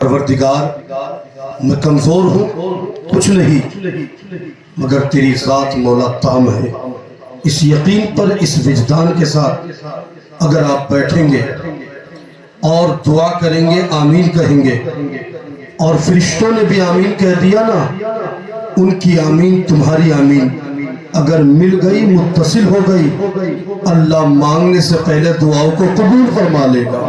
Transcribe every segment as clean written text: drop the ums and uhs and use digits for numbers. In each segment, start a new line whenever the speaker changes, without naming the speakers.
پروردگار میں کمزور ہوں، کچھ نہیں مگر تیری ذات مولا تام ہے۔ اس یقین پر، اس وجدان کے ساتھ اگر آپ بیٹھیں گے اور دعا کریں گے، آمین کہیں گے، اور فرشتوں نے بھی آمین کہہ دیا نا، ان کی آمین تمہاری آمین اگر مل گئی، متصل ہو گئی، اللہ مانگنے سے پہلے دعاؤں کو قبول فرما لے گا۔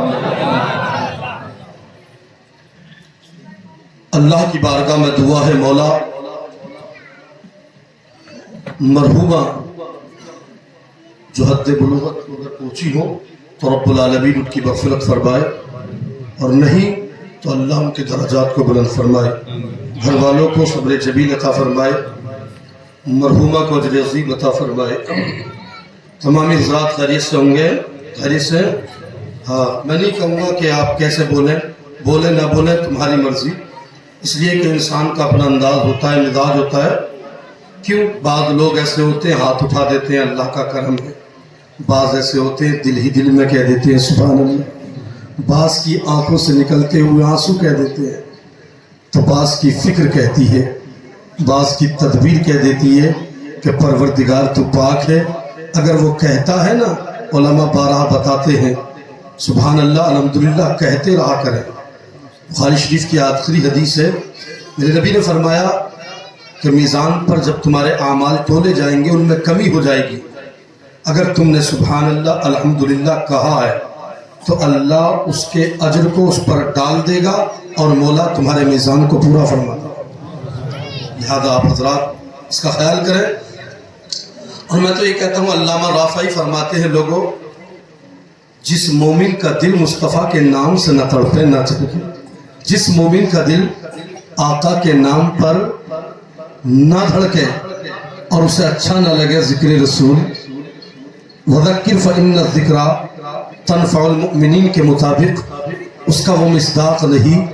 اللہ کی بارگاہ میں دعا ہے، مولا مرحومہ جو حد بلوغت اگر پہنچی ہو تو رب العالمین ان کی مغفرت فرمائے، اور نہیں تو اللہ ان کے درجات کو بلند فرمائے، گھر والوں کو صبر جمیل عطا فرمائے، مرحومہ کو اجر عظیم عطا فرمائے۔ تمامی حضرات خیریت سے ہوں گے؟ خیریت سے؟ ہاں، میں نہیں کہوں گا کہ آپ کیسے بولیں نہ بولیں، تمہاری مرضی، اس لیے کہ انسان کا اپنا انداز ہوتا ہے، مزاج ہوتا ہے۔ کیوں بعض لوگ ایسے ہوتے ہیں ہاتھ اٹھا دیتے ہیں، اللہ کا کرم ہے، بعض ایسے ہوتے ہیں دل ہی دل میں کہہ دیتے ہیں سبحان اللہ، بعض کی آنکھوں سے نکلتے ہوئے آنسو کہہ دیتے ہیں، تو بعض کی فکر کہتی ہے، بعض کی تدبیر کہہ دیتی ہے کہ پروردگار تو پاک ہے۔ اگر وہ کہتا ہے نا، علماء بارہا بتاتے ہیں سبحان اللہ الحمدللہ کہتے رہا کریں۔ بخاری شریف کی آخری حدیث ہے، میرے نبی نے فرمایا کہ میزان پر جب تمہارے اعمال تولے جائیں گے ان میں کمی ہو جائے گی، اگر تم نے سبحان اللہ الحمدللہ کہا ہے تو اللہ اس کے اجر کو اس پر ڈال دے گا اور مولا تمہارے میزان کو پورا فرما دے گا۔ لہذا آپ حضرات اس کا خیال کریں۔ اور میں تو یہ کہتا ہوں، علامہ رافعی فرماتے ہیں، لوگوں جس مومن کا دل مصطفیٰ کے نام سے نہ تڑپے نہ چلے، جس مومن کا دل آقا کے نام پر نہ دھڑکے اور اسے اچھا نہ لگے ذکر رسول، وذکر فإن الذکرى تنفع المؤمنین کے مطابق اس کا وہ مصداق نہیں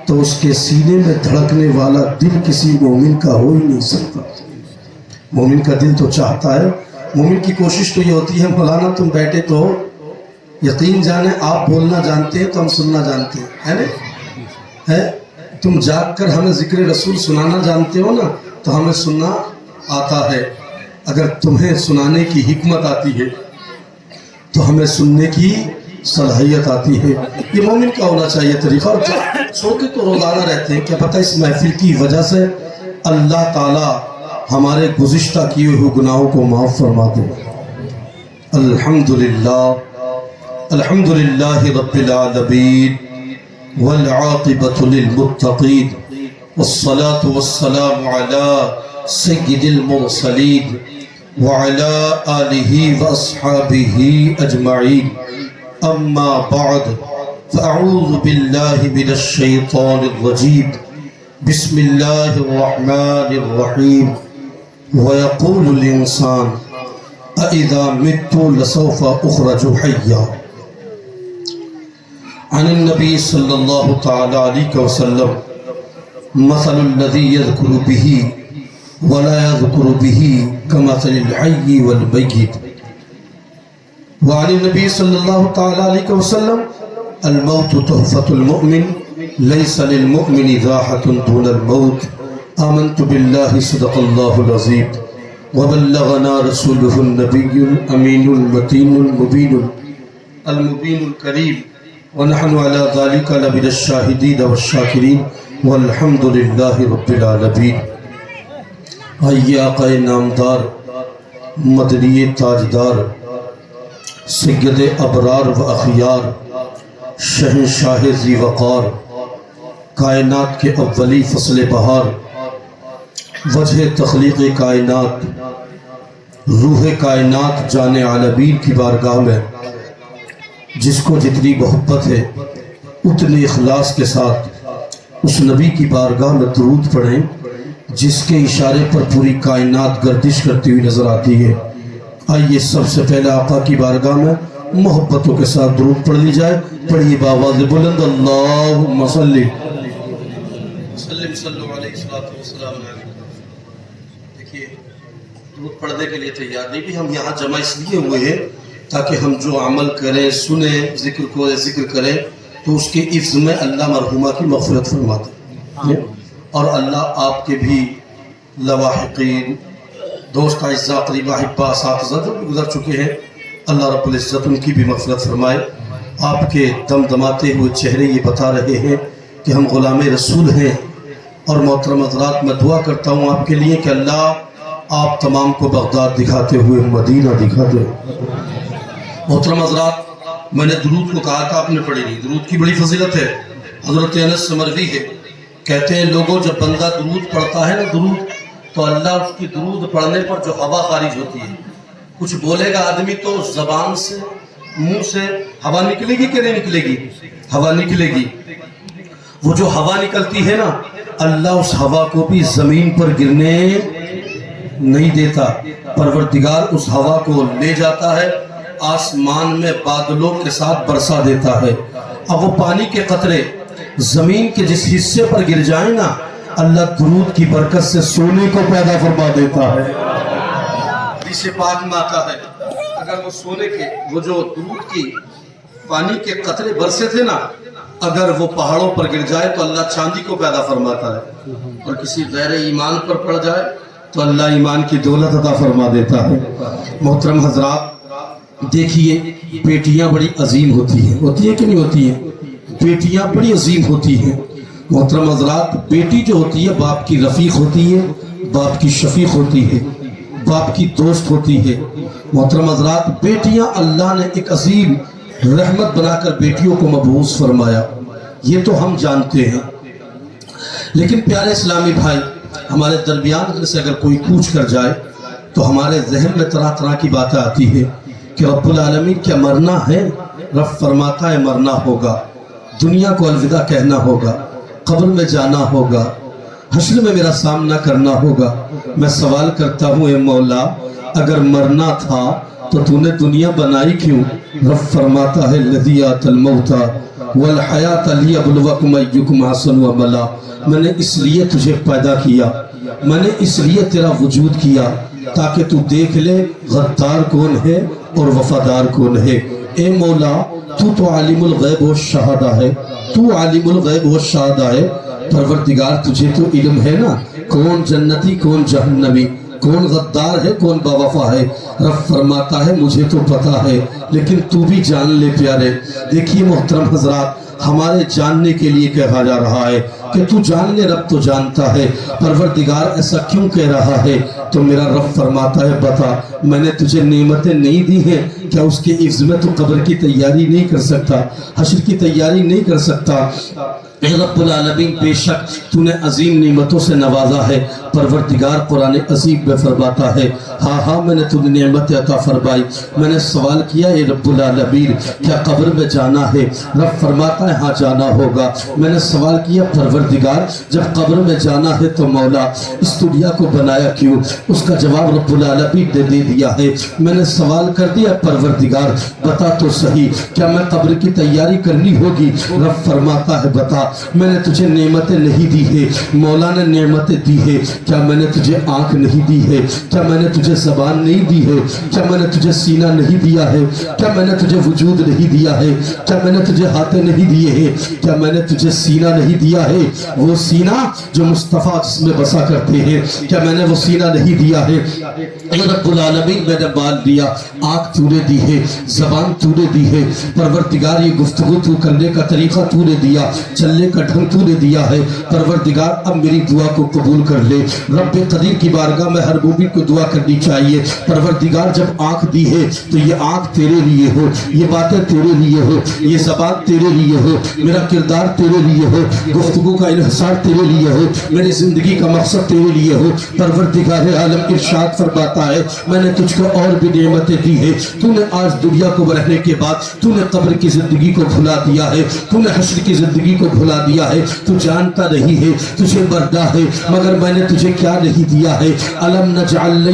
تو اس کے سینے میں دھڑکنے والا دل کسی مومن کا ہو ہی نہیں سکتا۔ مومن کا دل تو چاہتا ہے، مومن کی کوشش تو یہ ہوتی ہے مولانا تم بیٹھے تو یقین جانے آپ بولنا جانتے ہیں تو ہم سننا جانتے ہیں، ہے نا؟ ہے تم جاگ کر ہمیں ذکر رسول سنانا جانتے ہو نا تو ہمیں سننا آتا ہے، اگر تمہیں سنانے کی حکمت آتی ہے تو ہمیں سننے کی صلاحیت آتی ہے۔ یہ مومن کا ہونا چاہیے طریقہ۔ اور سوتے تو روزانہ رہتے ہیں، کیا پتہ اس محفل کی وجہ سے اللہ تعالی ہمارے گزشتہ کیے ہوئے گناہوں کو معاف فرما دے۔ الحمدللہ الحمدللہ رب العالمین والعاقبۃ للمتقین والصلاة والسلام علی سید المرسلین وعلی آلہ واصحابہ اجمعین، اما بعد فاعوذ باللہ من الشیطان الرجیم، بسم اللہ الرحمن الرحیم، وَيَقُولُ الْإِنسَانُ أَإِذَا مِتُّ لَسَوْفَ أُخْرَجُ حَيًّا۔ عن النبی صلی اللہ تعالی علیہ وسلم، مثل الذی یذکر بہ ولا یذکر بہ کمثل الحی والمیت۔ وعن النبی صلی اللہ تعالی علیہ وسلم، الموت تحفۃ المؤمن لیس للمؤمن راحۃ دون الموت۔ آمنت باللہ صدق اللہ العظیم وبلغنا رسولہ النبی الامین المتین المبین الکریم، ونحن علی ذلک لمن الشاہدین والشاکرین والحمد للہ رب العالمین۔ آئیے آقا نامدار، مدنی تاجدار، سید ابرار و اخیار، شہنشاہ ذی وقار، کائنات کے اولی فصل بہار، وجہ تخلیق کائنات، روح کائنات، جان عالمین کی بارگاہ میں جس کو جتنی محبت ہے اتنے اخلاص کے ساتھ اس نبی کی بارگاہ میں درود پڑھیں جس کے اشارے پر پوری کائنات گردش کرتی ہوئی نظر آتی ہے۔ آئیے سب سے پہلے آقا کی بارگاہ میں محبتوں کے ساتھ درود پڑھ لی جائے۔ پڑھیے بآواز بلند، اللہم صلی وسلم صلو علیہ وسلم۔ دیکھیے درود پڑھنے کے لیے تیار نہیں، بھی ہم یہاں جمع اس لیے ہوئے ہیں تاکہ ہم جو عمل کریں، سنیں، ذکر کو ذکر کریں، تو اس کے عفظ میں اللہ مرحومہ کی مغفرت فرماتے ہیں، اور اللہ آپ کے بھی لواحقین، دوست اعزاء قریبا احبا اساتذہ جو بھی گزر چکے ہیں، اللہ رب العزت ان کی بھی مغفرت فرمائے۔ آپ کے دمدماتے ہوئے چہرے یہ بتا رہے ہیں کہ ہم غلام رسول ہیں، اور محترم حضرات میں دعا کرتا ہوں آپ کے لیے کہ اللہ آپ تمام کو بغداد دکھاتے ہوئے مدینہ دکھا دے۔ محترم حضرات، میں نے درود کو کہا تھا، آپ نے پڑھی نہیں۔ درود کی بڑی فضیلت ہے، حضرت انس سے مروی ہے، کہتے ہیں لوگوں جب بندہ درود پڑھتا ہے نا درود، تو اللہ اس کی درود پڑھنے پر جو ہوا خارج ہوتی ہے، کچھ بولے گا آدمی تو زبان سے منہ سے ہوا نکلے گی کہ نہیں نکلے گی؟ ہوا نکلے گی۔ وہ جو ہوا نکلتی ہے نا، اللہ اس ہوا کو بھی زمین پر گرنے نہیں دیتا، پروردگار اس ہوا کو لے جاتا ہے، آسمان میں بادلوں کے ساتھ برسا دیتا ہے۔ اب وہ پانی کے قطرے زمین کے جس حصے پر گر جائیں نا، اللہ درود کی برکت سے سونے کو پیدا فرما دیتا ہے۔ حدیث پاک میں آتا ہے اگر وہ سونے کے وہ جو درود کی پانی کے قطرے برسے تھے نا، اگر وہ پہاڑوں پر گر جائے تو اللہ چاندی کو پیدا فرماتا ہے، اور کسی غیر ایمان پر پڑ جائے تو اللہ ایمان کی دولت عطا فرما دیتا ہے۔ محترم حضرات دیکھیے، بیٹیاں بڑی عظیم ہوتی ہیں کہ نہیں ہوتی ہیں؟ بیٹیاں بڑی عظیم ہوتی ہیں۔ محترم حضرات، بیٹی جو ہوتی ہے باپ کی رفیق ہوتی ہے، باپ کی شفیق ہوتی ہے، باپ کی دوست ہوتی ہے۔ محترم حضرات، بیٹیاں اللہ نے ایک عظیم رحمت بنا کر بیٹیوں کو مبعوث فرمایا، یہ تو ہم جانتے ہیں، لیکن پیارے اسلامی بھائی، ہمارے درمیان سے اگر کوئی پوچھ کر جائے تو ہمارے ذہن میں طرح طرح کی باتیں آتی ہے کہ رب العالمین کیا مرنا ہے؟ رب فرماتا ہے مرنا ہوگا، دنیا کو الوداع کہنا ہوگا، قبر میں جانا ہوگا، حشر میں میرا سامنا کرنا ہوگا۔ میں سوال کرتا ہوں اے مولا، اگر مرنا تھا تو تو نے دنیا بنائی کیوں؟ رب فرماتا ہے لذیات الموت والحیات لیبلوکم ایکم احسن عملا، میں نے اس لیے تجھے پیدا کیا، میں نے اس لیے تیرا وجود کیا تاکہ تو دیکھ لے غدار کون ہے اور وفادار کون ہے۔ اے مولا، تو عالم الغیب والشہادہ ہے، تو عالم الغیب والشہادہ ہے، پروردگار تجھے تو علم ہے نا، کون جنتی کون جہنمی، کون غدار ہے کون باوفا ہے۔ رب فرماتا ہے مجھے تو پتا ہے، لیکن تو بھی جان لے پیارے۔ دیکھیے محترم حضرات، ہمارے جاننے کے لیے کہا جا رہا ہے کہ تو جان لے، رب تو جانتا ہے۔ پروردگار ایسا کیوں کہہ رہا ہے؟ تو میرا رب فرماتا ہے بتا، میں نے تجھے نعمتیں نہیں دی ہیں کیا اس کے عوض میں تو قبر کی تیاری نہیں کر سکتا، حشر کی تیاری نہیں کر سکتا؟ اے رب العالمین، بے شک تو نے عظیم نعمتوں سے نوازا ہے۔ پروردگار قرآن عظیم میں فرماتا ہے ہاں میں نے تجھے نعمت عطا فرمائی۔ میں نے سوال کیا اے رب العالمین کیا قبر میں جانا ہے؟ رب فرماتا ہے ہاں جانا ہوگا۔ میں نے سوال کیا پروردگار جب قبر میں جانا ہے تو مولا اس دنیا کو بنایا کیوں؟ اس کا جواب رب العالمین نے دے دیا ہے۔ میں نے سوال کر دیا پروردگار بتا تو صحیح کیا میں قبر کی تیاری کرنی ہوگی؟ رب فرماتا ہے بتا، میں نے تجھے نعمتیں نہیں دی ہے، مولا نے نعمتیں دی ہے، کیا میں نے تجھے آنکھ نہیں دی ہے؟ کیا میں نے تجھے زبان نہیں دی ہے؟ کیا میں نے تجھے سینہ نہیں دیا ہے؟ کیا میں نے تجھے وجود نہیں دیا ہے؟ کیا میں نے تجھے ہاتھیں نہیں دیے ہیں؟ کیا میں نے تجھے سینہ نہیں دیا ہے؟ وہ سینہ جو مصطفیٰ جس میں بسا کرتے ہیں، کیا میں نے وہ سینہ نہیں دیا ہے؟ اے رب العالمین، میں نے بال دیا، آنکھ تو نے دی ہے، زبان تو نے دی ہے، پروردگار یہ گفتگو تو کرنے کا طریقہ تو نے دیا، چلنے کا ڈھنگ تو نے دیا ہے۔ پروردگار اب میری دعا کو قبول کر لے۔ رب قدیر کی بارگاہ میں ہر مومن کو دعا کرنی چاہیے، پروردگار جب آنکھ دی ہے تو یہ آنکھ تیرے لیے ہو، یہ باتیں تیرے لیے ہو، یہ زبان تیرے لیے ہو، میرا کردار تیرے لیے ہو، گفتگو کا انحصار تیرے لیے ہو، میری زندگی کا مقصد تیرے لیے ہو۔ پروردگار عالم ارشاد فرماتا ہے میں نے تجھ کو اور بھی نعمتیں دی ہے، تو نے آج دنیا کو رہنے کے بعد تو نے قبر کی زندگی کو بھلا دیا ہے، تو نے حشر کی زندگی کو بھلا
بلا دیا ہے، تو جانتا نہیں ہے، تجھے مرنا ہے، مگر میں نے تجھے کیا نہیں دیا ہے؟ الم نجعل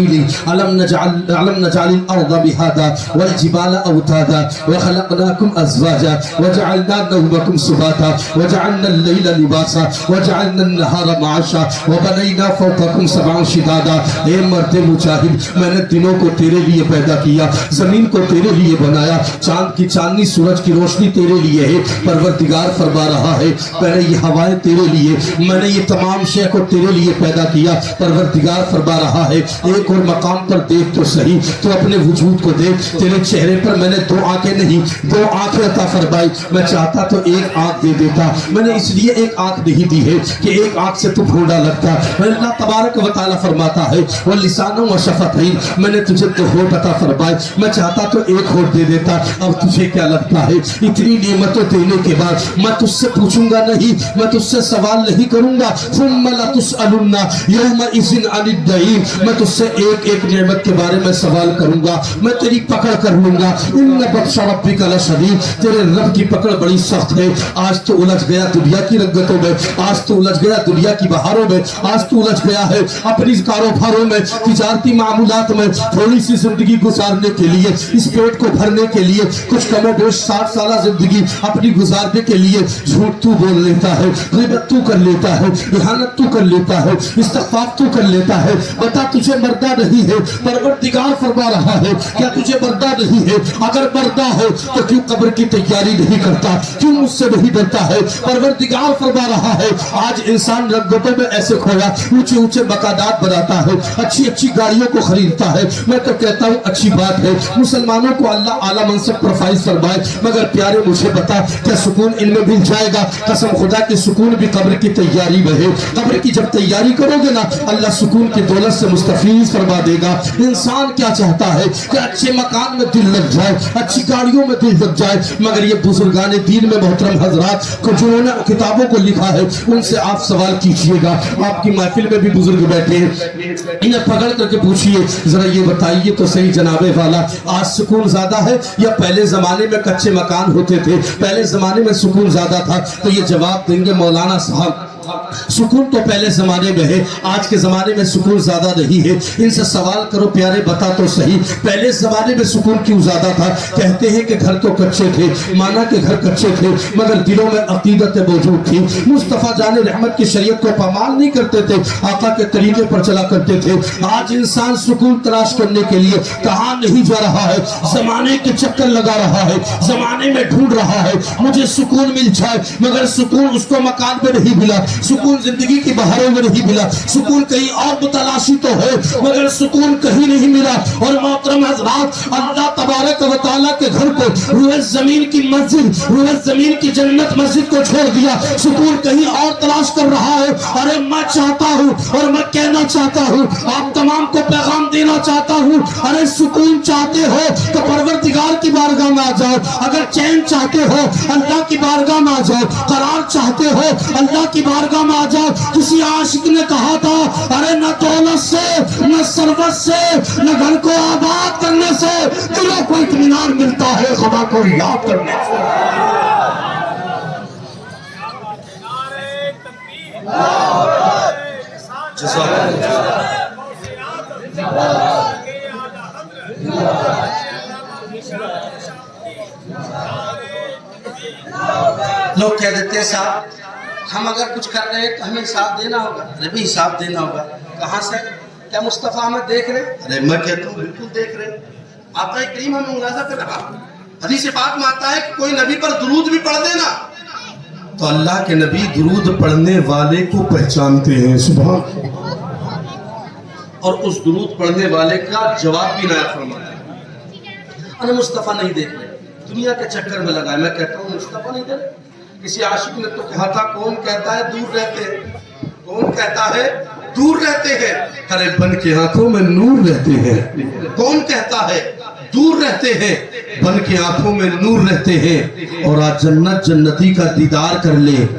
الارض بهادا والجبال اوتادا وخلقناكم ازواجا وجعلنا نومكم سباتا وجعلنا الليل لباسا وجعلنا النهار معاشا وبنينا فوقكم سبعا شدادا۔ اے مرد مجاہد، میں نے دنوں کو تیرے لیے پیدا کیا، زمین کو تیرے لیے بنایا، چاند کی چاندنی سورج کی روشنی تیرے لیے ہے۔ پروردگار فرما رہا ہے پہلے یہ ہوائیں تیرے لیے، میں نے یہ تمام شے کو تیرے لیے پیدا کیا۔ پروردگار فرما رہا ہے ایک اور مقام پر دیکھ تو صحیح، تو اپنے وجود کو دیکھ، تیرے چہرے پر میں نے دو آنکھیں نہیں دو آنکھیں عطا فرمائی، میں چاہتا تو ایک آنکھ دے دیتا، میں نے اس لیے ایک آنکھ نہیں دی ہے کہ ایک آنکھ سے تو بھونڈا لگتا۔ اللہ تبارک و تعالی فرماتا ہے وَلِسَانًا وَشَفَتَيْنِ، میں نے تجھے تو ہونٹ عطا فرمائے، میں چاہتا تو ایک ہونٹ دے دیتا۔ اب تجھے کیا لگتا ہے اتنی نعمتوں دینے کے بعد میں تجھ سے پوچھوں گا نہیں، میں تجھ سے سوال نہیں کروں گا؟ ثُمَّ لَتُسْأَلُنَّ يَوْمَئِذٍ عَنِ النَّعِيمِ، میں تجھ سے ایک ایک نعمت کے بارے میں سوال کروں گا، میں تیری پکڑ کر لوں گا۔ اِنَّ بَطْشَ رَبِّكَ لَشَدِيدٌ، تیرے رب کی پکڑ بڑی سخت ہے۔ آج تو الجھ گیا دنیا کی رنگتوں میں، آج تو الجھ گیا دنیا کی بہاروں میں، آج تو الجھ گیا ہے اپنی کاروباروں میں، تجارتی معاملات میں، تھوڑی سی زندگی گزارنے کے لیے، اس پیٹ کو بھرنے کے لیے، کچھ کم و بیش 60 سالہ زندگی اپنی گزارنے کے لیے جھوٹ تو بول لیتا ہے، غیبت تو کر لیتا ہے، احانت تو کر لیتا ہے، استغفار تو کر لیتا ہے۔ بتا تجھے مردہ نہیں ہے؟ پروردگار فرما رہا ہے کیا تجھے مردہ نہیں ہے؟ اگر مردہ ہو تو کیوں قبر کی تیاری نہیں کرتا؟ کیوں مجھ سے نہیں ڈرتا ہے؟ پروردگار فرما رہا ہے آج انسان رنگتوں میں ایسے کھویا، اونچے اونچے مکانات بناتا ہے، اچھی اچھی گاڑیوں کو خریدتا ہے۔ میں تو کہتا ہوں اچھی بات ہے، مسلمانوں کو اللہ اعلیٰ منصب پر فائز فرمائے، مگر پیارے مجھے بتا کیا سکون ان میں مل جائے گا؟ قسم خدا کی سکون بھی قبر کی تیاری میں ہے۔ قبر کی جب تیاری کرو گے نا اللہ سکون کی دولت سے مستفیض فرما دے گا۔ انسان کیا چاہتا ہے کہ اچھے مکان میں دل لگ جائے، اچھی گاڑیوں میں دل لگ جائے، مگر یہ بزرگان دین میں محترم حضرات کو جنہوں نے کتابوں کو لکھا ہے ان سے آپ سوال کیجئے گا۔ آپ کی محفل میں بھی بزرگ بیٹھے ہیں، انہیں پکڑ کر کے پوچھئے ذرا یہ بتائیے تو صحیح جناب والا آج سکون زیادہ ہے یا پہلے زمانے میں کچے مکان ہوتے تھے، پہلے زمانے میں سکون زیادہ تھا؟ تو یہ جواب دیں گے مولانا صاحب سکون تو پہلے زمانے میں ہے، آج کے زمانے میں سکون زیادہ نہیں ہے۔ ان سے سوال کرو پیارے بتا تو صحیح پہلے زمانے میں سکون کیوں زیادہ تھا؟ کہتے ہیں کہ گھر تو کچے تھے، مانا کہ گھر کچے تھے مگر دلوں میں عقیدت موجود تھی، مصطفیٰ جان رحمت کی شریعت کو پامال نہیں کرتے تھے، آقا کے طریقے پر چلا کرتے تھے۔ آج انسان سکون تلاش کرنے کے لیے کہاں نہیں جا رہا ہے، زمانے کے چکر لگا رہا ہے، زمانے میں ڈھونڈ رہا ہے مجھے سکون مل جائے، مگر سکون اس کو مکان میں نہیں ملا، سکون زندگی کی بہاروں میں نہیں ملا، سکون کہیں اور متلاشی تو ہے مگر سکون کہیں نہیں ملا۔ اور محترم حضرات اللہ تبارک و تعالیٰ کے گھر کو روح زمین کی مسجد، روح زمین کی جنت مسجد کو چھوڑ دیا، سکون کہیں اور تلاش کر رہا ہے۔ ارے میں چاہتا ہوں اور میں کہنا چاہتا ہوں، آپ تمام کو پیغام دینا چاہتا ہوں، ارے سکون چاہتے ہو تو پروردگار کی بارگاہ میں آ جاؤ، اگر چین چاہتے ہو اللہ کی بارگاہ میں آ جاؤ، قرار چاہتے ہو اللہ کی بارگاہ میں آ جاؤ۔ کسی عاشق نے کہا تھا ارے نہ دولت سے نہ ثروت سے نہ گھر کو آباد کرنے سے دلوں کو اطمینان ملتا ہے خدا کو یاد کرنے سے۔
لوگ کہہ دیتے ہیں صاحب ہم اگر کچھ کر رہے ہیں تو ہمیں حساب دینا ہوگا۔ ارے بھی حساب دینا ہوگا کہاں سے؟ کیا مصطفیٰ ہمیں دیکھ رہے؟ ارے میں کہتا ہوں بالکل دیکھ رہے۔ آقا کریم ہمیں ملاحظہ کر رہا، حدیث پاک میں آتا ہے کہ کوئی نبی پر درود بھی پڑھ دینا
تو اللہ کے نبی درود پڑھنے والے کو پہچانتے ہیں، سبحان،
اور اس درود پڑھنے والے کا جواب بھی نایاب فرماتا ہے۔ ارے مصطفیٰ نہیں دیکھ رہے، دنیا کے چکر میں لگا ہے۔ میں کہتا ہوں مصطفیٰ نہیں دیکھ رہے۔ کسی عاشق نے تو کہا تھا کون کہتا ہے دور رہتے ہیں، کون کہتا ہے دور رہتے ہیں،
ارے بن کے آنکھوں میں نور رہتے ہیں،
کون کہتا ہے دور رہتے ہیں،
بن کے آنکھوں میں نور رہتے ہیں۔ اور آج جنت جنتی کا دیدار کر لے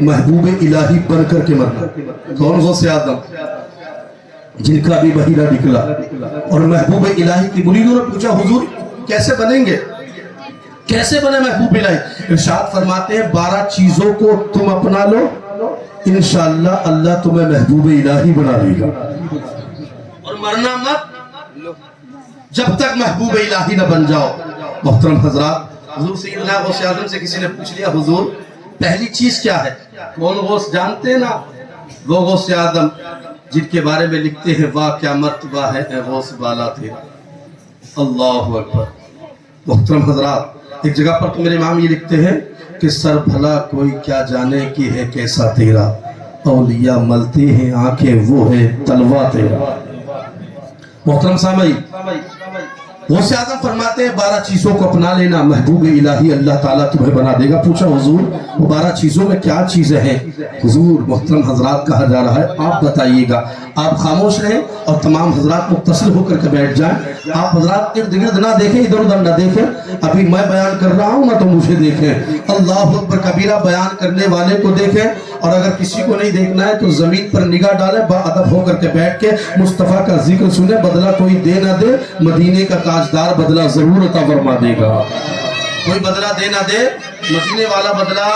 محبوب الہی بن کر کے مرنا. کون غوث اعظم؟ جن کا بھی بحیرہ نکلا. اور محبوب الہی کی مریدوں نے پوچھا حضور کیسے بنیں گے، کیسے بنے محبوب الہی؟ ارشاد فرماتے ہیں 12 چیزوں کو تم اپنا لو، انشاءاللہ اللہ تمہیں محبوب الہی بنا دے گا. اور مرنا مت جب تک محبوب الہی نہ بن جاؤ. محترم حضرات، حضور سیدنا غوث اعظم سے کسی نے پوچھ لیا حضور پہلی چیز کیا ہے؟ کون غوث جانتے ہیں نا؟ وہ غوث اعظم جن کے بارے میں لکھتے ہیں واہ کیا مرتبہ ہے اے غوث بالا تیرا. اللہ اکبر. محترم حضرات، ایک جگہ پر تو میرے امام یہ لکھتے ہیں کہ سر بھلا کوئی کیا جانے کی ہے کیسا تیرا، اولیاء ملتے ہیں آنکھیں وہ ہے تلوا تیرا. محترم سامعین، غوث اعظم فرماتے ہیں 12 چیزوں کو اپنا لینا، محبوب الہی اللہ تعالیٰ تمہیں بنا دے گا. پوچھا حضور وہ 12 چیزوں میں کیا چیزیں ہیں؟ حضور محترم حضرات کہا جا رہا ہے آپ بتائیے گا. آپ خاموش رہیں اور تمام حضرات متصل ہو کر کے بیٹھ جائیں. آپ حضرات ارد گرد نہ دیکھیں، ادھر ادھر نہ دیکھیں. ابھی میں بیان کر رہا ہوں نہ تو مجھے دیکھیں. اللہ اکبر کبیرہ بیان کرنے والے کو دیکھیں. اور اگر کسی کو نہیں دیکھنا ہے تو زمین پر نگاہ ڈالیں، با ادب ہو کر کے بیٹھ کے مصطفیٰ کا ذکر سنیں. بدلہ کوئی دے نہ دے، مدینے کا تاجدار بدلہ ضرور عطا فرما دے گا. کوئی بدلہ دے نہ دے، مدینے والا بدلہ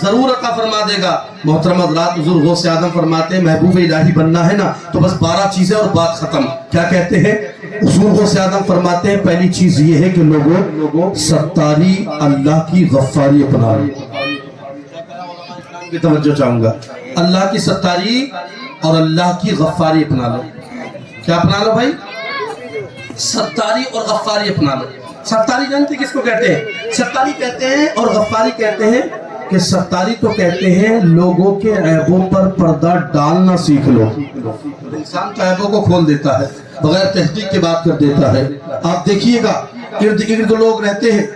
ضرور عطا فرما دے گا. محترم حضرات، حضور غوث اعظم فرماتے ہیں محبوب الہی بننا ہے نا تو بس 12 چیزیں اور بات ختم. کیا کہتے ہیں حضور غوث اعظم فرماتے ہیں پہلی چیز یہ ہے کہ لوگوں ستاری اللہ کی غفاری اپنا لو. کی توجہ چاہوں گا، اللہ کی ستاری اور اللہ کی غفاری اپنا لو. کیا اپنا لو بھائی؟ ستاری اور غفاری اپنا لو. ستاری جانتے کس کو کہتے ہیں؟ ستاری کہتے ہیں اور غفاری کہتے ہیں کہ ستاری تو کہتے ہیں لوگوں کے عیبوں پر پردہ ڈالنا سیکھ لو. انسان تو عیبوں کو کھول دیتا ہے، بغیر تحقیق کے بات کر دیتا ہے. آپ دیکھیے گا ارد گرد لوگ رہتے ہیں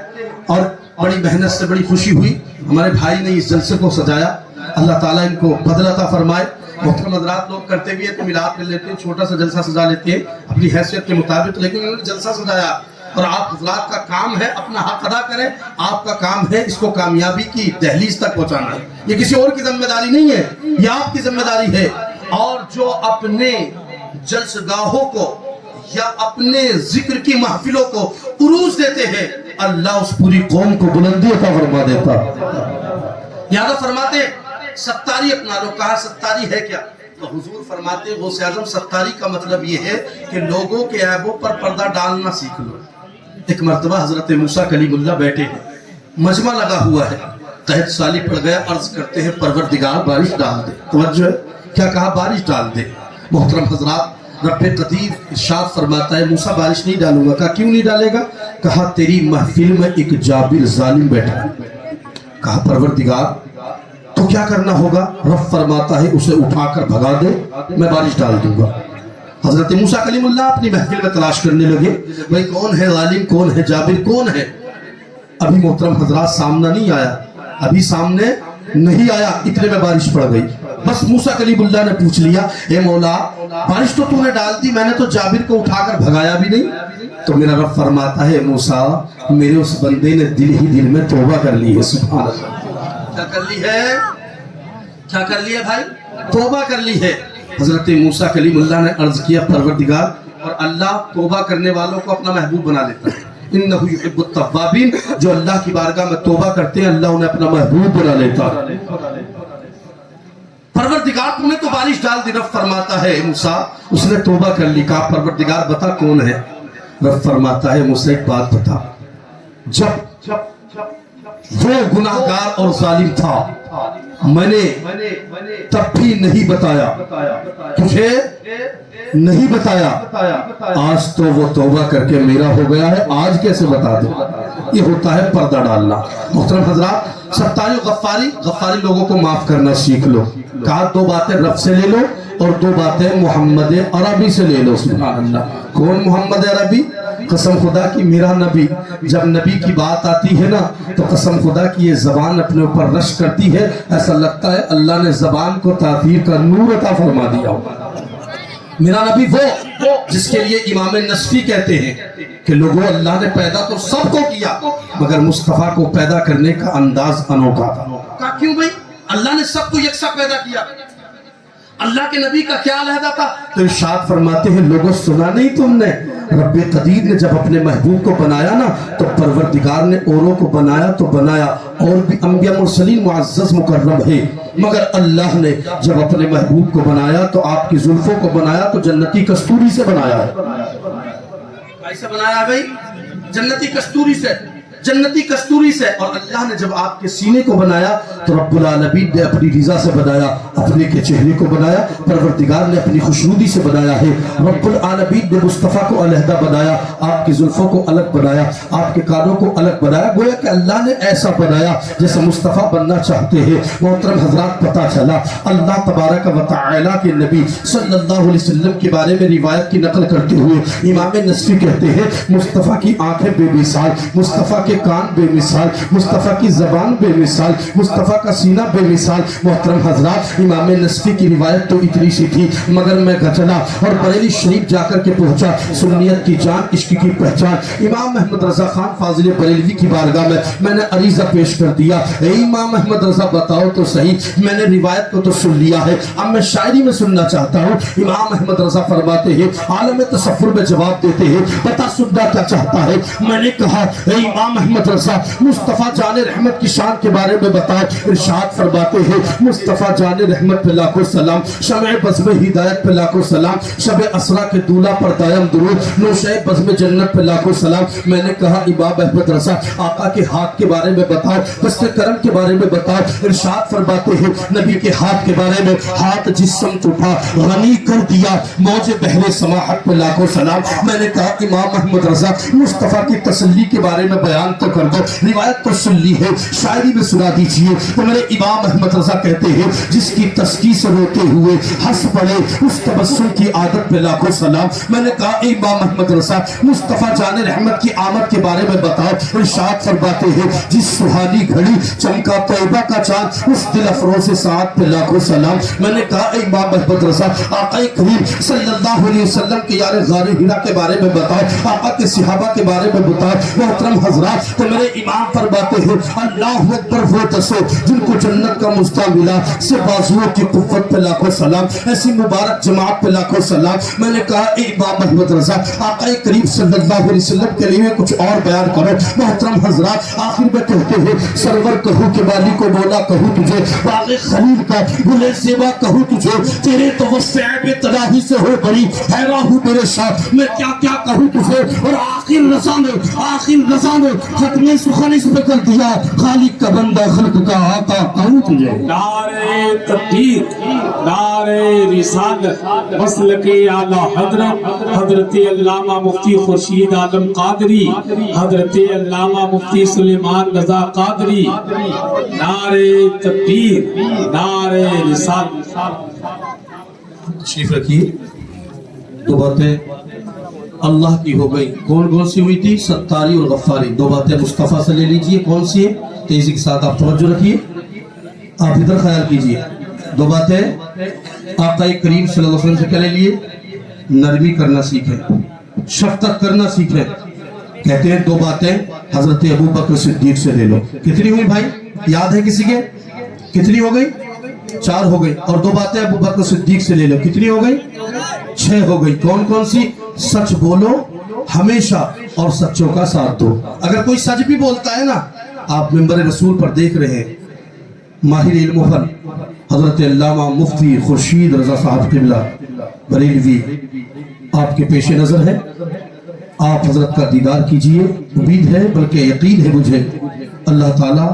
اور بڑی محنت سے بڑی خوشی ہوئی ہمارے بھائی نے اس جلسے کو سجایا، اللہ تعالیٰ ان کو بدلہ عطا فرمائے. محترم حضرات، لوگ کرتے بھی ہیں تو میلاد کر لیتے ہیں، چھوٹا سا جلسہ سجا لیتے ہیں اپنی حیثیت کے مطابق، لیکن انہوں نے جلسہ سجایا. اور آپ حضرات کا کام ہے اپنا حق ادا کریں. آپ کا کام ہے اس کو کامیابی کی دہلیز تک پہنچانا. یہ کسی اور کی ذمہ داری نہیں ہے، یہ آپ کی ذمہ داری ہے. اور جو اپنے جلسگاہوں کو یا اپنے ذکر کی محفلوں کو عروج دیتے ہیں، اللہ اس پوری قوم کو بلندی عطا فرما دیتا. یاد فرماتے ستاری اپنا لو. کہا ستاری ہے کیا؟ تو حضور فرماتے غوث اعظم ستاری کا مطلب یہ ہے کہ لوگوں کے عیبوں پر پردہ ڈالنا سیکھ لو. ایک مرتبہ حضرت موسیٰ کلیم اللہ بیٹھے ہیں، مجمع لگا ہوا ہے، قحط سالی پڑ گیا، عرض کرتے ہیں پروردگار بارش ڈال دے. توجہ ہے، کیا کہا؟ بارش ڈال دے. محترم حضرات، رب قدیر ارشاد فرماتا ہے موسیٰ بارش نہیں ڈالوں گا. کہا کیوں نہیں ڈالے گا؟ کہا تیری محفل میں ایک جابر ظالم بیٹھا ہے. کہا پروردگار تو کیا کرنا ہوگا؟ رب فرماتا ہے اسے اٹھا کر بھگا دے، میں بارش ڈال دوں گا. حضرت موسیٰ کلیم اللہ اپنی محفل میں تلاش کرنے لگے، بھائی کون ہے ظالم، کون ہے جابر، کون ہے؟ ابھی محترم حضرات سامنے نہیں آیا، ابھی سامنے نہیں آیا، اتنے میں بارش پڑ گئی. بس موسیٰ کلیم اللہ نے پوچھ لیا، اے مولا بارش تو نے ڈال دی، میں نے تو جابر کو اٹھا کر بھگایا بھی نہیں. تو میرا رب فرماتا ہے موسیٰ میرے اس بندے نے دل ہی دل میں توبہ کر لی ہے. سبحان اللہ. کیا کر لی ہے؟ کیا کر لی ہے بھائی؟ توبہ کر لی ہے. حضرت موسیٰ کلیم اللہ نے عرض کیا پروردگار، اور اللہ توبہ کرنے والوں کو اپنا محبوب بنا لیتا ہے. انہ یحب التوابین، جو اللہ کی بارگاہ میں توبہ کرتے ہیں اللہ انہیں اپنا محبوب بنا لیتا ہے. پروردگار تم نے تو بارش ڈال دی. رب فرماتا ہے موسیٰ اس نے توبہ کر لی. کہا پروردگار بتا کون ہے؟ رب فرماتا ہے موسیٰ ایک بات بتا، جب وہ گناہگار اور ظالم تھا میں نے تب بھی نہیں بتایا، تجھے نہیں بتایا، آج تو وہ توبہ کر کے میرا ہو گیا ہے، آج کیسے بتا دوں؟ یہ ہوتا ہے پردہ ڈالنا. محترم حضرات، ستاری و غفاری لوگوں کو معاف کرنا سیکھ لو. کہا 2 باتیں رب سے لے لو اور 2 باتیں محمد عربی سے لے لو. سبحان اللہ. کون محمد عربی؟ قسم خدا کی میرا نبی. جب نبی کی بات آتی ہے نا تو قسم خدا کی یہ زبان اپنے اوپر رش کرتی ہے، ایسا لگتا ہے اللہ نے زبان کو تاثیر کا نور عطا فرما دیا.
میرا نبی وہ جس کے لیے امام نصفی کہتے ہیں کہ لوگوں اللہ نے پیدا تو سب کو کیا مگر مصطفیٰ کو پیدا کرنے کا انداز انوکھا تھا. کہا کیوں بھائی؟ اللہ نے سب کو یکساں پیدا کیا، اللہ کے نبی کا کیا علیحدہ تھا؟ تو ارشاد فرماتے ہیں لوگوں سنا نہیں تم نے، رب قدیر نے جب اپنے محبوب کو بنایا نا تو پروردگار نے اوروں کو بنایا تو بنایا، اور بھی انبیاء مرسلین معزز مکرم ہے، مگر اللہ نے جب اپنے محبوب کو بنایا تو آپ کی زلفوں کو بنایا تو جنتی کستوری سے بنایا ہے. کیسے بنایا بھائی؟ جنتی کستوری سے، جنتی کستوری سے. اور اللہ نے جب آپ کے سینے کو بنایا تو رب العالمین نے اپنی رضا سے بنایا، اپنے کے چہرے کو بنایا، پروردگار نے اپنی خوشنودی سے بنایا ہے. رب العالمین نے مصطفیٰ کو علیحدہ بنایا، آپ کی زلفوں کو الگ بنایا، آپ کے کانوں کو الگ بنایا، گویا کہ اللہ نے ایسا بنایا جیسے مصطفیٰ بننا چاہتے ہیں. محترم حضرات پتہ چلا اللہ تبارک و تعالیٰ کے نبی صلی اللہ علیہ وسلم کے بارے میں روایت کی نقل کرتے ہوئے امام نصفی کہتے ہیں مصطفیٰ کی آنکھیں بے مثال، مصطفیٰ کے کان بے مثال، مصطفیٰ کی زبان بے مثال، مصطفیٰ کا سینہ بے مثال. محترم حضرات امام نصفی کی روایت تو اتنی سی تھی مگر میں چلا اور بریلی شریف جا کر کے پہنچا. سنیت کی جان، عشق کی پہچان، امام محمد رضا خان فاضل بریلوی کی بارگاہ میں نے عریضہ پیش کر دیا. اے امام محمد رضا بتاؤ تو صحیح، میں نے روایت کو تو سن لیا ہے، اب میں شاعری میں سننا چاہتا ہوں. امام محمد رضا فرماتے ہیں عالم تصور میں جواب دیتے ہیں پتہ سننا کیا چاہتا ہے؟ میں نے کہا اے امام محمد رضا مصطفیٰ جان رحمت کی شان کے بارے میں بتاؤ. ارشاد فرماتے ہیں مصطفیٰ جان رحمت پہ لاکھوں سلام، شمع بزم ہدایت پہ لاکھوں سلام، شب اسرا کے دولہ پر دائم درود، نوشہ بزم جنت پہ لاکھوں سلام. میں نے کہا امام محمد رضا آقا کے ہاتھ کے بارے میں بتاؤ، حسن کرم کے بارے میں بتاؤ. ارشاد فرماتے ہیں نبی کے ہاتھ کے بارے میں ہاتھ جس سمت اٹھا غنی کر دیا، موج بحر سماحت پہ لاکھوں سلام. میں نے کہا امام محمد رضا مصطفیٰ کی تسلی کے بارے میں بیان تو کر دو، روایت تو سن لی ہے، شاعری میں سنا دیجئے. تو میرے امام محمد رضا کہتے ہیں جس کی تسکی سے روتے ہوئے ہنس پڑے اس تبسم کی عادت پہ لاکھوں سلام. میں نے کہا امام محمد رضا مصطفیٰ جان رحمت کی آمد کے بارے میں بتاؤ. ارشاد فرماتے ہیں جس سہانی گھڑی چمکا طیبہ کا چاند اس دل افروز ساعت پہ لاکھوں سلام. میں نے کہا امام محمد رضا آقا کریم صلی اللہ علیہ وسلم کے یار غار ہرا کے بارے میں بتاؤ، آقا کے صحابہ کے بارے میں بتاؤ. محترم حضرات تو میرے امام فرماتے ہیں اللہ اکبر وہ دسو جن کو جنت کا مزدہ ملا، سے بازوؤں کی قوت پہ لاکھوں سلام، ایسی مبارک جماعت پہ لاکھوں سلام. میں نے کہا اے امام محمد رضا آقا کریم صلی اللہ علیہ وسلم کے لیے کچھ اور بیان کرو. محترم حضرات آخر میں کہتے ہیں سرور کہوں کہ والی کو مولا کہوں تجھے، باغ خلیل کا گل زیبا کہوں تجھے، تیرے توسع بے تلاہی سے ہو بڑی، حیران ہوں میرے شاہ میں کیا کیا کہوں تجھے. اور آخر رضا نے ختم سخن اس پہ کر دیا خالق کا بندہ خلق کا آقا کہوں تجھے.
نعرہ تکبیر، نعرہ رسالت، مسلک اعلیٰ حضرت حضرت علامہ مفتی خورشید عالم قادری، حضرت علامہ مفتی سلیمان رضا قادری. نعرہ تکبیر، نعرہ رسالت.
تشریف رکھیے. دو باتیں اللہ کی ہو گئی، کون سی ہوئی تھی؟ ستاری اور غفاری. دو باتیں مصطفیٰ سے لے لیجئے. کون سی ہے؟ تیزی کے ساتھ آپ توجہ رکھیے، آپ ادھر خیال کیجئے. دو باتیں آقا کریم صلی اللہ علیہ وسلم سے کیا لے لیے؟ نرمی کرنا سیکھیں، شفقت کرنا سیکھیں. کہتے ہیں دو باتیں حضرت ابوبکر صدیق سے لے لو. کتنی ہوئی بھائی؟ یاد ہے کسی کے؟ کتنی ہو گئی؟ 4 ہو گئی. اور دو باتیں ابوبکر صدیق سے لے لو. کتنی ہو گئی؟ 6 ہو گئی. کون سی؟ سچ بولو ہمیشہ اور سچوں کا ساتھ دو. اگر کوئی سچ بھی بولتا ہے نا، آپ منبر رسول پر دیکھ رہے ہیں ماہر علم و فن حضرت علامہ مفتی خورشید رضا صاحب قبلہ بریلوی آپ کے پیش نظر ہے، آپ حضرت کا دیدار کیجئے. امید ہے بلکہ یقین ہے مجھے اللہ تعالیٰ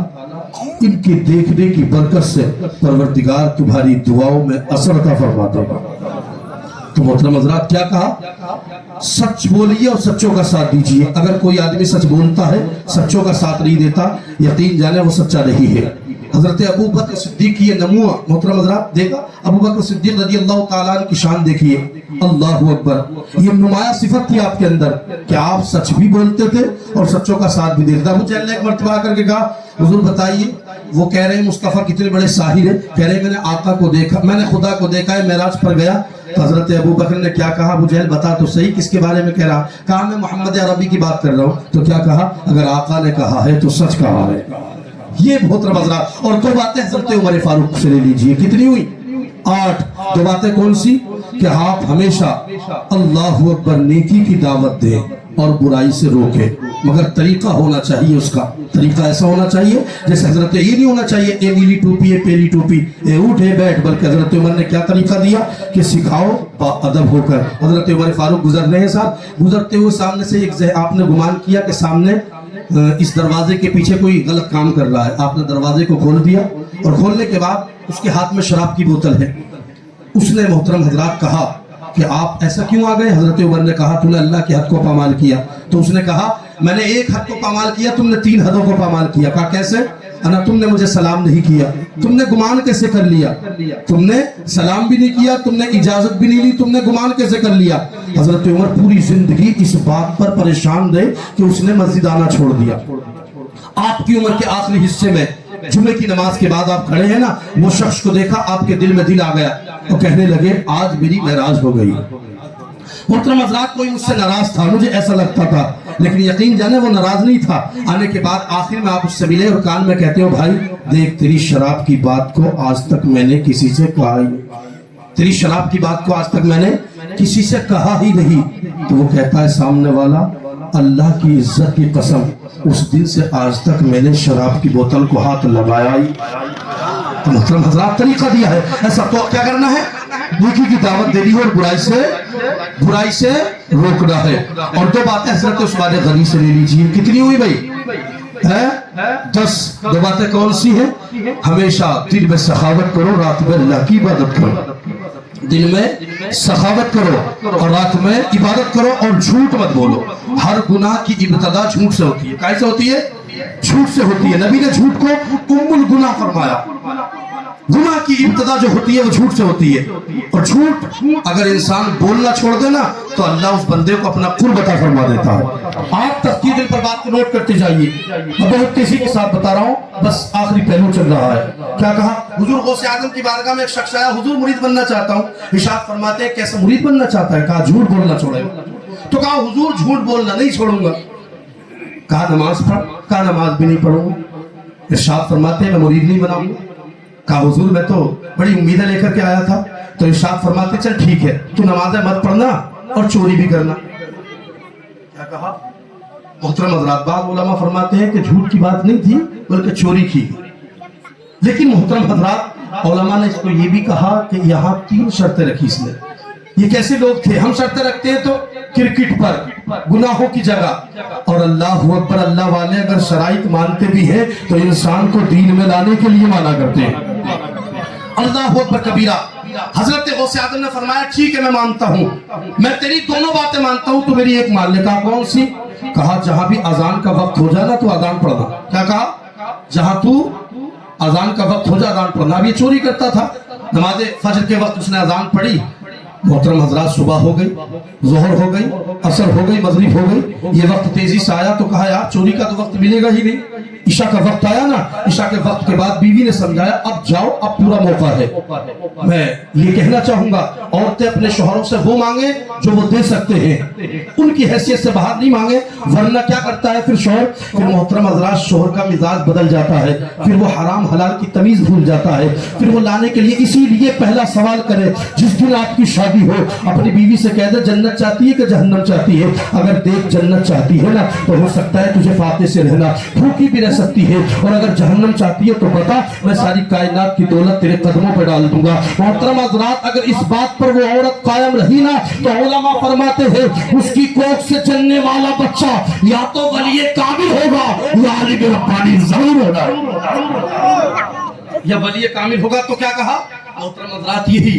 ان کے دیکھنے کی برکت سے پروردگار تمہاری دعاؤں میں اثر عطا فرما دے گا. تو محترم حضرات کیا کہا؟ سچ بولیے اور سچوں کا ساتھ دیجئے. اگر کوئی آدمی سچ بولتا ہے سچوں کا ساتھ نہیں دیتا، یقین جانے وہ سچا نہیں ہے. حضرت ابو بکر صدیق کی یہ نمونہ محترم حضرات دیکھا ابو بکر صدیق رضی اللہ تعالیٰ عنہ کی شان دیکھیے اللہ اکبر یہ نمایاں صفت تھی آپ کے اندر کہ آپ سچ بھی بولتے تھے اور سچوں کا ساتھ بھی دیتے ابو جہل نے ایک مرتبہ آ کر کے کہا حضور بتائیے وہ کہہ رہے ہیں مصطفیٰ کتنے بڑے ساحر ہیں کہہ رہے ہیں میں نے آقا کو دیکھا میں نے خدا کو دیکھا ہے معراج پر گیا تو حضرت ابو بکر نے کیا کہا ابو جہل بتا تو صحیح کس کے بارے میں کہہ رہا کہا میں محمد عربی کی بات کر رہا ہوں تو کیا کہا اگر آقا نے کہا ہے تو سچ کہا ہے یہ محترم حضرات اور دو باتیں حضرت عمر فاروق سے لے لیجئے کتنی ہوئی 8 دو باتیں کون سی کہ آپ ہمیشہ اللہ اکبر نیکی کی دعوت دیں اور برائی سے روکے مگر طریقہ ہونا چاہیے اس کا طریقہ ایسا ہونا چاہیے جیسے حضرت یہ نہیں ہونا چاہیے اے نیلی ٹوپی ہے پیلی ٹوپی اے اٹھ ہے بیٹھ بلکہ حضرت عمر نے کیا طریقہ دیا کہ سکھاؤ با ادب ہو کر حضرت عمر فاروق گزر رہے ہیں صاحب گزرتے ہوئے سامنے سے ایک آپ نے گمان کیا کہ سامنے اس دروازے کے پیچھے کوئی غلط کام کر رہا ہے آپ نے دروازے کو کھول دیا اور کھولنے کے بعد اس کے ہاتھ میں شراب کی بوتل ہے اس نے محترم حضرات کہا کہ آپ ایسا کیوں آ گئے حضرت عمر نے کہا تم نے اللہ کے حد کو پامال کیا تو اس نے کہا میں نے ایک حد کو پامال کیا تم نے 3 حدوں کو پامال کیا کہا کیسے انا تم نے مجھے سلام نہیں کیا تم نے گمان کیسے کر لیا تم نے سلام بھی نہیں کیا تم نے اجازت بھی نہیں لی تم نے گمان کیسے کر لیا حضرت عمر پوری زندگی اس بات پر پریشان رہے کہ اس نے مسجد آنا چھوڑ دیا آپ کی عمر کے آخری حصے میں جمعے کی نماز کے بعد آپ کھڑے ہیں نا وہ شخص کو دیکھا آپ کے دل میں دل آ گیا تو کہنے لگے آج میری معراج ہو گئی محترم حضرات کوئی مجھ سے ناراض تھا مجھے ایسا لگتا تھا لیکن یقین جانے وہ ناراض نہیں تھا آنے کے بعد آخر میں آپ اس سے ملے اور کان میں کہتے ہو بھائی دیکھ تیری شراب کی بات کو آج تک میں نے کسی سے کہا ہی نہیں تیری شراب کی بات کو آج تک میں نے کسی سے کہا ہی نہیں تو وہ کہتا ہے سامنے والا اللہ کی عزت کی قسم اس دن سے آج تک میں نے شراب کی بوتل کو ہاتھ لگایا ہی تو محترم حضرات طریقہ دیا ہے ایسا تو کیا کرنا ہے نیکی کی دعوت دینی ہے اور برائی سے روکنا ہے اور 2 باتیں حضرت عثمان غنی سے لے لیجیے کتنی ہوئی بھائی 10 2 باتیں کون سی ہیں ہمیشہ دن میں سخاوت کرو رات میں اللہ کی عبادت کرو دن میں سخاوت کرو اور رات میں عبادت کرو اور جھوٹ مت بولو ہر گناہ کی ابتدا جھوٹ سے ہوتی ہے کیسے ہوتی ہے جھوٹ سے ہوتی ہے نبی نے جھوٹ کو ام الگناہ فرمایا گناہ کی ابتدا جو ہوتی ہے وہ جھوٹ سے ہوتی ہے اور جھوٹ اگر انسان بولنا چھوڑ دے نا تو اللہ اس بندے کو اپنا قرب عطا فرما دیتا ہے آپ تفکیر دل پر بات کو نوٹ کرتے جائیے میں بہت تیزی کے ساتھ بتا رہا ہوں بس آخری پہلو چل رہا ہے کیا کہا حضور غوث اعظم کی بارگاہ میں ایک شخص آیا حضور مرید بننا چاہتا ہوں ارشاد فرماتے ہیں کیسے مرید بننا چاہتا ہے کہا جھوٹ بولنا چھوڑے تو کہا حضور جھوٹ بولنا نہیں چھوڑوں گا کہا نماز پڑھ کہا نماز بھی نہیں پڑھوں گا ارشاد فرماتے ہیں میں مرید نہیں بناؤں گا کہا حضور میں تو بڑی امیدیں لے کر کے آیا تھا تو ارشاد فرماتے چل ٹھیک ہے تو نمازیں مت پڑھنا اور چوری بھی کرنا کیا کہا محترم حضرات بعض علماء فرماتے ہیں کہ جھوٹ کی بات نہیں تھی بلکہ چوری کی لیکن محترم حضرات علماء نے اس کو یہ بھی کہا کہ یہاں 3 شرطیں رکھی اس نے یہ کیسے لوگ تھے ہم شرطیں رکھتے ہیں تو کرکٹ پر گناہوں کی جگہ اور اللہ اکبر اللہ والے اگر شرائط مانتے بھی ہیں تو انسان کو دین میں لانے کے لیے مانا کرتے ہیں اللہ اکبر کبیرہ حضرت غوث اعظم نے فرمایا ٹھیک ہے میں مانتا ہوں میں تیری دونوں باتیں مانتا ہوں تو میری ایک مان لے کہا کون سی کہا جہاں بھی اذان کا وقت ہو جانا تو اذان پڑھنا کیا کہا جہاں تو اذان کا وقت ہو جا اذان پڑھنا اب یہ چوری کرتا تھا نماز فجر کے وقت اس نے اذان پڑھی محترم حضرات صبح ہو گئی ظہر ہو گئی عصر ہو گئی مغرب ہو گئی یہ وقت تیزی سے آیا تو کہا یار چوری کا تو وقت ملے گا ہی نہیں عشاء کا وقت آیا نا عشاء کے وقت کے بعد بیوی نے سمجھایا اب جاؤ اب پورا موقع ہے میں یہ کہنا چاہوں گا عورتیں اپنے شوہروں سے وہ مانگیں جو وہ دے سکتے ہیں ان کی حیثیت سے باہر نہیں مانگے ورنہ کیا کرتا ہے پھر شوہر پھر محترم حضرات شوہر کا مزاج بدل جاتا ہے پھر وہ حرام حلال کی تمیز بھول جاتا ہے پھر وہ لانے کے لیے اسی لیے پہلا سوال کرے جس دن آپ کی شادی ہو اپنی بیوی سے کہہ دے جنت چاہتی ہے کہ جہنم چاہتی ہے اگر دیکھ جنت چاہتی ہے نا تو ہو سکتا ہے تجھے فاتح سے رہنا بھوکی بھی رہ سکتی ہے اور اگر جہنم چاہتی ہے تو بتا میں ساری کائنات کی دولت تیرے قدموں پہ ڈال دوں گا محترم حضرات اگر اس بات پر وہ عورت قائم رہی نا تو علماء فرماتے ہیں اس کی کوکھ سے جننے والا بچہ یا تو ولی کامل ہوگا یا عالم ربانی ضرور ہوگا یا ولی کامل ہوگا تو کیا کہا محترم حضرات یہی